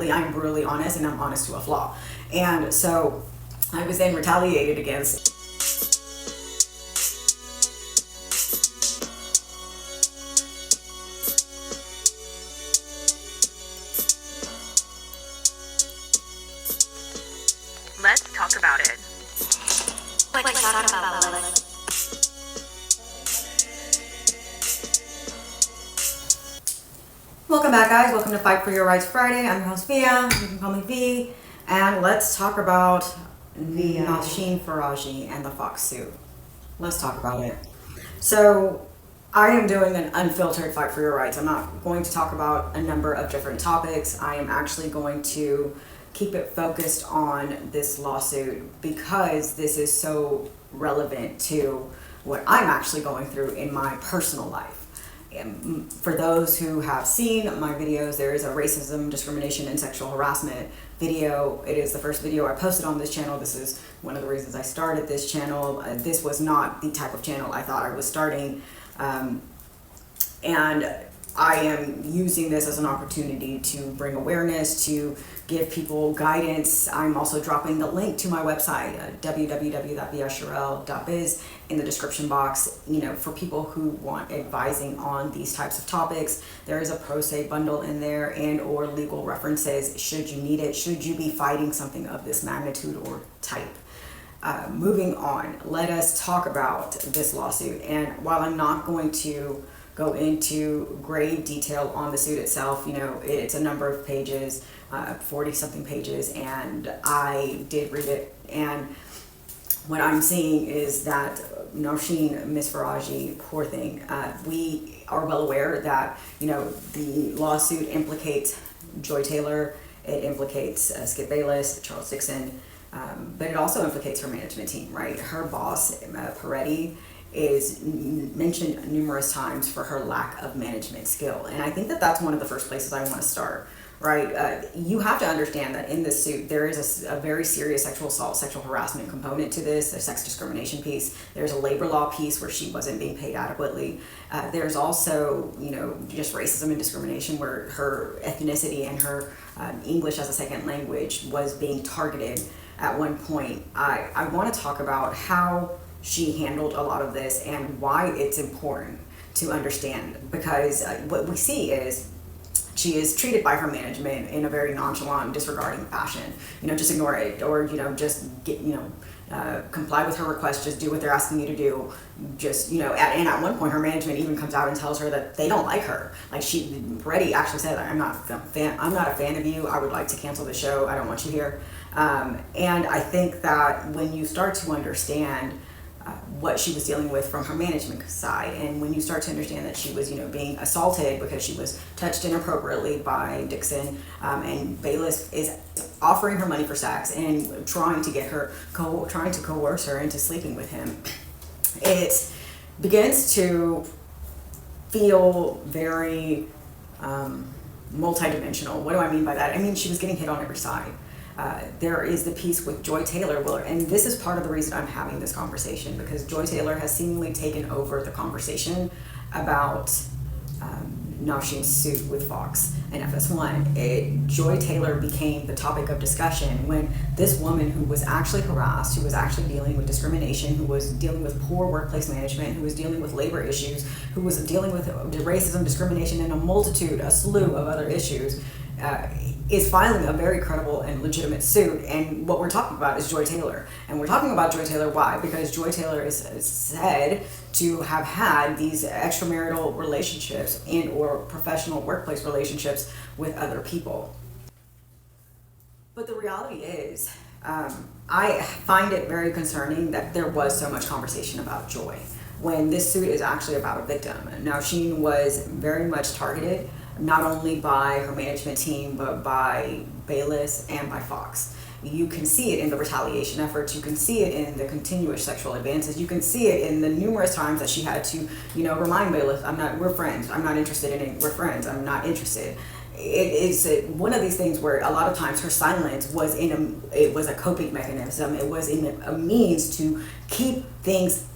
ultimately I'm brutally honest, and I'm honest to a flaw. And so I was then retaliated against. Let's talk about it. Welcome back, guys. Welcome to Fight for Your Rights Friday. I'm your host, Via. You can call me V. And let's talk about the Nashin FARAJI and the Fox suit. Let's talk about it. So I am doing an unfiltered Fight for Your Rights. I'm not going to talk about a number of different topics. I am actually going to keep it focused on this lawsuit because this is so relevant to what I'm actually going through in my personal life. And for those who have seen my videos, there is a racism, discrimination, and sexual harassment video. It is the first video I posted on this channel. This is one of the reasons I started this channel. This was not the type of channel I thought I was starting. And I am using this as an opportunity to bring awareness, to give people guidance. I'm also dropping the link to my website, www.viasharel.biz, in the description box, for people who want advising on these types of topics. There is a pro se bundle in there and or legal references should you need it, should you be fighting something of this magnitude or type. Moving on, let us talk about this lawsuit. And while I'm not going to go into great detail on the suit itself, it's a number of pages, 40 something pages, and I did read it. And what I'm seeing is that Nashin, Miss FARAJI, poor thing, we are well aware that, the lawsuit implicates Joy Taylor, it implicates Skip Bayless, Charles Dixon, but it also implicates her management team, right? Her boss, Peretti, is mentioned numerous times for her lack of management skill. And I think that that's one of the first places I want to start, right? You have to understand that in this suit, there is a very serious sexual assault, sexual harassment component to this, a sex discrimination piece. There's a labor law piece where she wasn't being paid adequately. There's also, just racism and discrimination where her ethnicity and her English as a second language was being targeted at one point. I want to talk about how she handled a lot of this and why it's important to understand, because what we see is she is treated by her management in a very nonchalant, disregarding fashion. Just ignore it, or just get comply with her request, just do what they're asking you to do. And at one point her management even comes out and tells her that they don't like her. Like Reddy actually said, I'm not a fan of you, I would like to cancel the show, I don't want you here. And I think that when you start to understand what she was dealing with from her management side, and when you start to understand that she was being assaulted because she was touched inappropriately by Dixon, and Bayless is offering her money for sex and trying to coerce her into sleeping with him, it begins to feel very multidimensional. What do I mean by that? I mean, she was getting hit on every side. There is the piece with Joy Taylor, and this is part of the reason I'm having this conversation, because Joy Taylor has seemingly taken over the conversation about Nashin's suit with Fox and FS1. Joy Taylor became the topic of discussion when this woman who was actually harassed, who was actually dealing with discrimination, who was dealing with poor workplace management, who was dealing with labor issues, who was dealing with racism, discrimination, and a slew of other issues, is filing a very credible and legitimate suit. And what we're talking about is Joy Taylor. And we're talking about Joy Taylor, why? Because Joy Taylor is said to have had these extramarital relationships and or professional workplace relationships with other people. But the reality is, I find it very concerning that there was so much conversation about Joy when this suit is actually about a victim. Now, she was very much targeted, not only by her management team, but by Bayless and by Fox. You can see it in the retaliation efforts. You can see it in the continuous sexual advances. You can see it in the numerous times that she had to, remind Bayless, we're friends. I'm not interested in it. We're friends. I'm not interested. It is one of these things where a lot of times her silence was it was a coping mechanism. It was in a means to keep things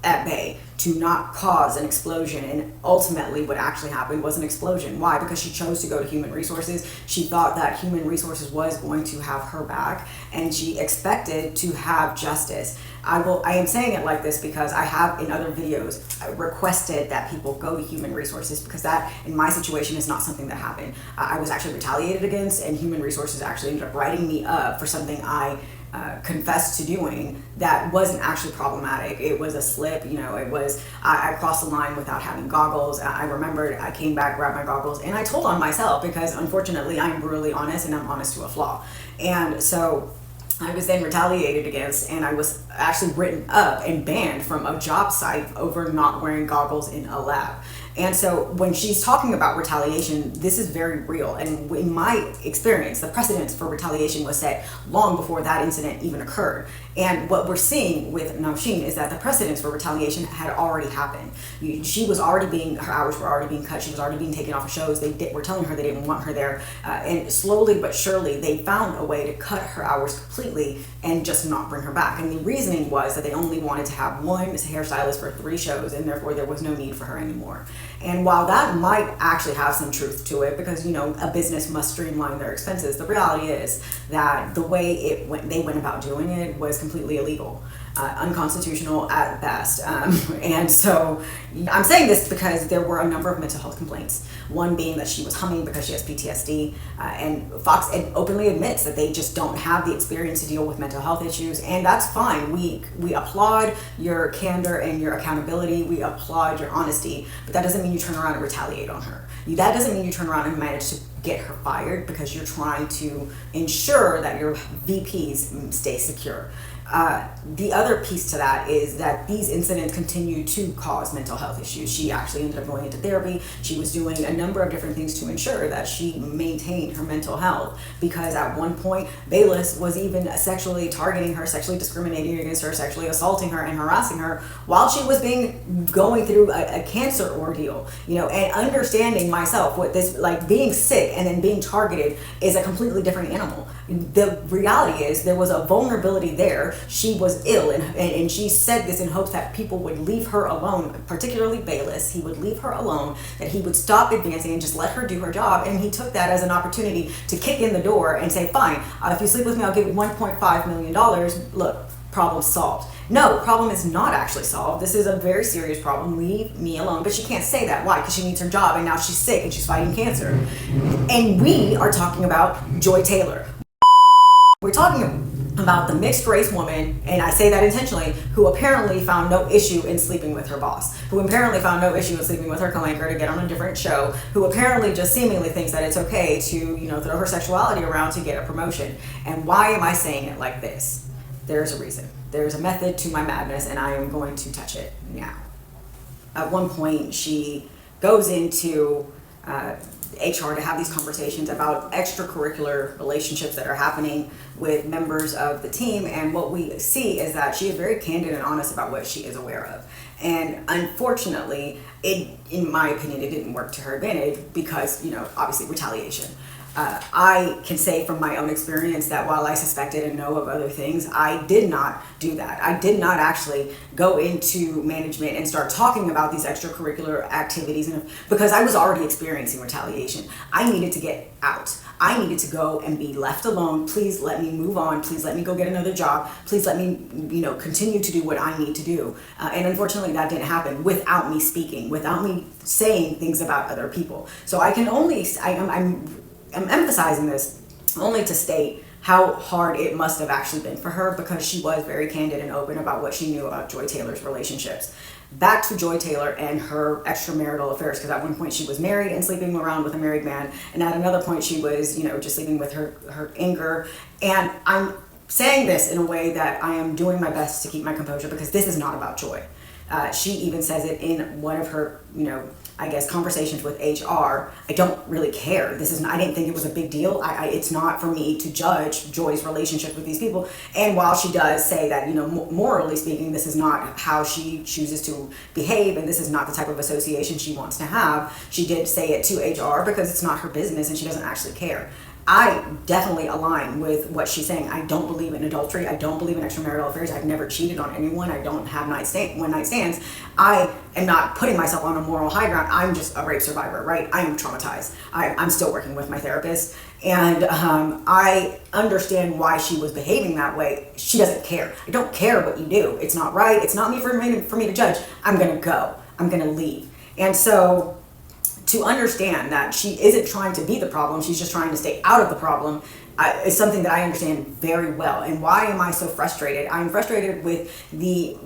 at bay, to not cause an explosion. And ultimately what actually happened was an explosion. Why? Because she chose to go to human resources. She thought that human resources was going to have her back, and she expected to have justice. I am saying it like this because I have in other videos requested that people go to human resources, because that in my situation is not something that happened. I was actually retaliated against, and human resources actually ended up writing me up for something I confessed to doing that wasn't actually problematic. It was a slip, it was, I crossed the line without having goggles. I remembered, I came back, grabbed my goggles, and I told on myself, because unfortunately I'm brutally honest, and I'm honest to a flaw. And so I was then retaliated against, and I was actually written up and banned from a job site over not wearing goggles in a lab. And so when she's talking about retaliation, this is very real. And in my experience, the precedence for retaliation was set long before that incident even occurred. And what we're seeing with Nausheen is that the precedence for retaliation had already happened. She was already her hours were already being cut. She was already being taken off of shows. They were telling her they didn't want her there. And slowly but surely, they found a way to cut her hours completely and just not bring her back. And the reasoning was that they only wanted to have one hairstylist for 3 shows, and therefore there was no need for her anymore. And while that might actually have some truth to it, because a business must streamline their expenses, the reality is that the way they went about doing it was completely illegal, unconstitutional at best. And so I'm saying this because there were a number of mental health complaints. One being that she was humming because she has PTSD, and Fox openly admits that they just don't have the experience to deal with mental health issues, and that's fine. We applaud your candor and your accountability. We applaud your honesty, but that doesn't mean you turn around and retaliate on her. That doesn't mean you turn around and manage to get her fired because you're trying to ensure that your VPs stay secure. The other piece to that is that these incidents continue to cause mental health issues. She actually ended up going into therapy. She was doing a number of different things to ensure that she maintained her mental health, because at one point Bayless was even sexually targeting her, sexually discriminating against her, sexually assaulting her and harassing her while she was going through a cancer ordeal. And understanding myself what this, like, being sick and then being targeted is a completely different animal. The reality is there was a vulnerability there. She was ill, and she said this in hopes that people would leave her alone, particularly Bayless. He would leave her alone, that he would stop advancing and just let her do her job. And he took that as an opportunity to kick in the door and say, fine, if you sleep with me, I'll give you $1.5 million. Look, problem solved. No, problem is not actually solved. This is a very serious problem. Leave me alone. But she can't say that. Why? Because she needs her job, and now she's sick and she's fighting cancer. And we are talking about Joy Taylor. We're talking about the mixed race woman, and I say that intentionally, who apparently found no issue in sleeping with her boss, who apparently found no issue in sleeping with her co-anchor to get on a different show, who apparently just seemingly thinks that it's okay to, throw her sexuality around to get a promotion. And why am I saying it like this? There's a reason. There's a method to my madness, and I am going to touch it now. At one point, she goes into HR to have these conversations about extracurricular relationships that are happening with members of the team, and what we see is that she is very candid and honest about what she is aware of. And unfortunately, in my opinion, it didn't work to her advantage because, obviously retaliation. I can say from my own experience that while I suspected and know of other things, I did not do that. I did not actually go into management and start talking about these extracurricular activities, because I was already experiencing retaliation. I needed to get out. I needed to go and be left alone. Please let me move on. Please let me go get another job. Please let me, continue to do what I need to do. And unfortunately, that didn't happen without me speaking, without me saying things about other people. So I can only, I'm emphasizing this only to state how hard it must have actually been for her, because she was very candid and open about what she knew about Joy Taylor's relationships. Back to Joy Taylor and her extramarital affairs, because at one point she was married and sleeping around with a married man, and at another point she was, just sleeping with her anger. And I'm saying this in a way that I am doing my best to keep my composure, because this is not about Joy. She even says it in one of her, conversations with HR. I don't really care. I didn't think it was a big deal. It's not for me to judge Joy's relationship with these people. And while she does say that, morally speaking, this is not how she chooses to behave, and this is not the type of association she wants to have, she did say it to HR because it's not her business and she doesn't actually care. I definitely align with what she's saying. I don't believe in adultery. I don't believe in extramarital affairs. I've never cheated on anyone. I don't have one night stands. I am not putting myself on a moral high ground. I'm just a rape survivor, right? I am traumatized. I'm still working with my therapist. And I understand why she was behaving that way. She doesn't care. I don't care what you do. It's not right. It's not me for me to judge. I'm going to go. I'm going to leave. And so to understand that she isn't trying to be the problem, she's just trying to stay out of the problem, is something that I understand very well. And why am I so frustrated? I'm frustrated with the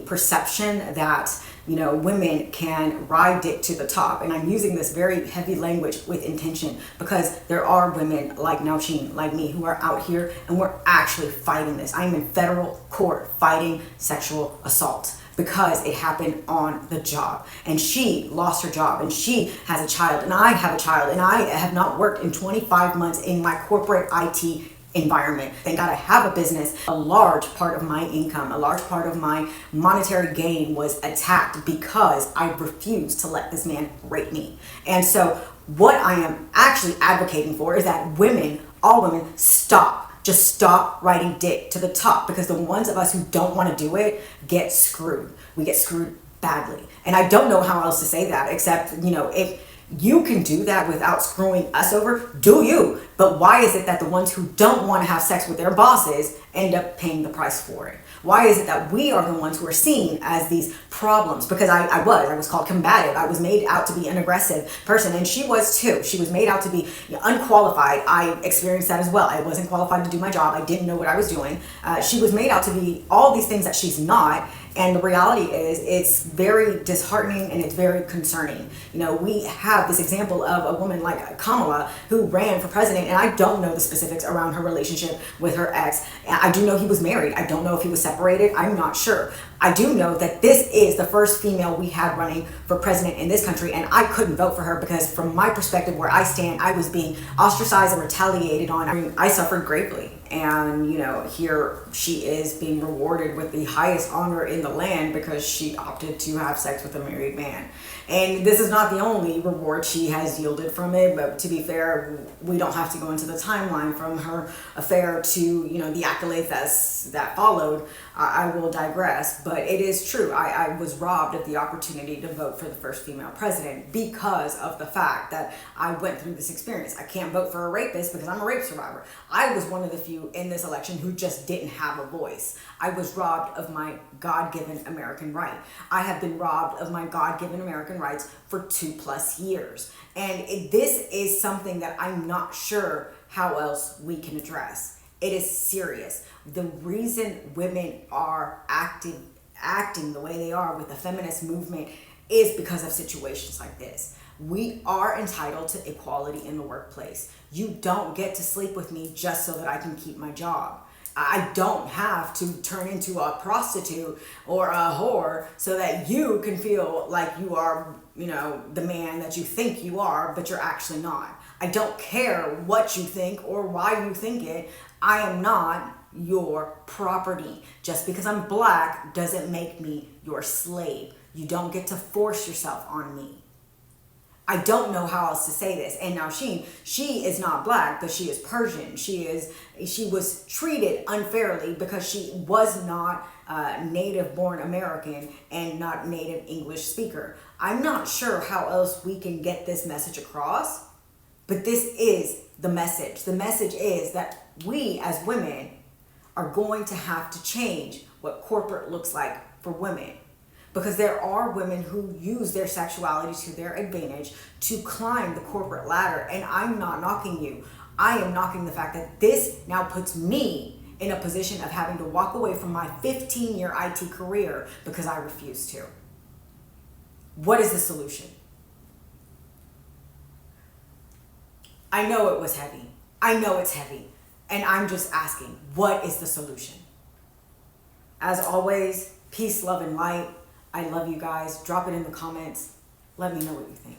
perception that, you know, women can ride dick to the top. And I'm using this very heavy language with intention, because there are women like Nausheen, like me, who are out here and we're actually fighting this. I'm in federal court fighting sexual assault, because it happened on the job, and she lost her job, and she has a child, and I have a child, and I have not worked in 25 months in my corporate IT environment. Thank God I have a business. A large part of my income, a large part of my monetary gain was attacked because I refused to let this man rape me. And so what I am actually advocating for is that women, all women, stop. Just stop riding dick to the top, because the ones of us who don't want to do it get screwed. We get screwed badly. And I don't know how else to say that, except, you know, if you can do that without screwing us over, do you. But why is it that the ones who don't want to have sex with their bosses end up paying the price for it? Why is it that we are the ones who are seen as these problems? Because I was called combative. I was made out to be an aggressive person, and she was too. She was made out to be unqualified. I experienced that as well. I wasn't qualified to do my job. I didn't know what I was doing. She was made out to be all these things that she's not. And the reality is, it's very disheartening and it's very concerning. You know, we have this example of a woman like Kamala who ran for president, and I don't know the specifics around her relationship with her ex. I do know he was married. I don't know if he was separated. I'm not sure. I do know that this is the first female we had running for president in this country, and I couldn't vote for her because from my perspective, where I stand, I was being ostracized and retaliated on. I mean, I suffered greatly. And, you know, here she is being rewarded with the highest honor in the land because she opted to have sex with a married man. And this is not the only reward she has yielded from it, but to be fair, we don't have to go into the timeline from her affair to, you know, the accolades that followed. I will digress, but it is true. I was robbed of the opportunity to vote for the first female president because of the fact that I went through this experience. I can't vote for a rapist because I'm a rape survivor. I was one of the few in this election who just didn't have a voice. I was robbed of my God-given American right. I have been robbed of my God-given American rights for 2+ years. And this is something that I'm not sure how else we can address. It is serious. The reason women are acting the way they are with the feminist movement is because of situations like this. We are entitled to equality in the workplace. You don't get to sleep with me just so that I can keep my job. I don't have to turn into a prostitute or a whore so that you can feel like you are, you know, the man that you think you are, but you're actually not. I don't care what you think or why you think it. I am not your property. Just because I'm black doesn't make me your slave. You don't get to force yourself on me. I don't know how else to say this. And now she is not black, but she is Persian. She was treated unfairly because she was not native born American and not native English speaker. I'm not sure how else we can get this message across, but this is the message. The message is that we as women are going to have to change what corporate looks like for women. Because there are women who use their sexuality to their advantage to climb the corporate ladder. And I'm not knocking you. I am knocking the fact that this now puts me in a position of having to walk away from my 15-year IT career because I refuse to. What is the solution? I know it was heavy. I know it's heavy. And I'm just asking, what is the solution? As always, peace, love, and light. I love you guys. Drop it in the comments. Let me know what you think.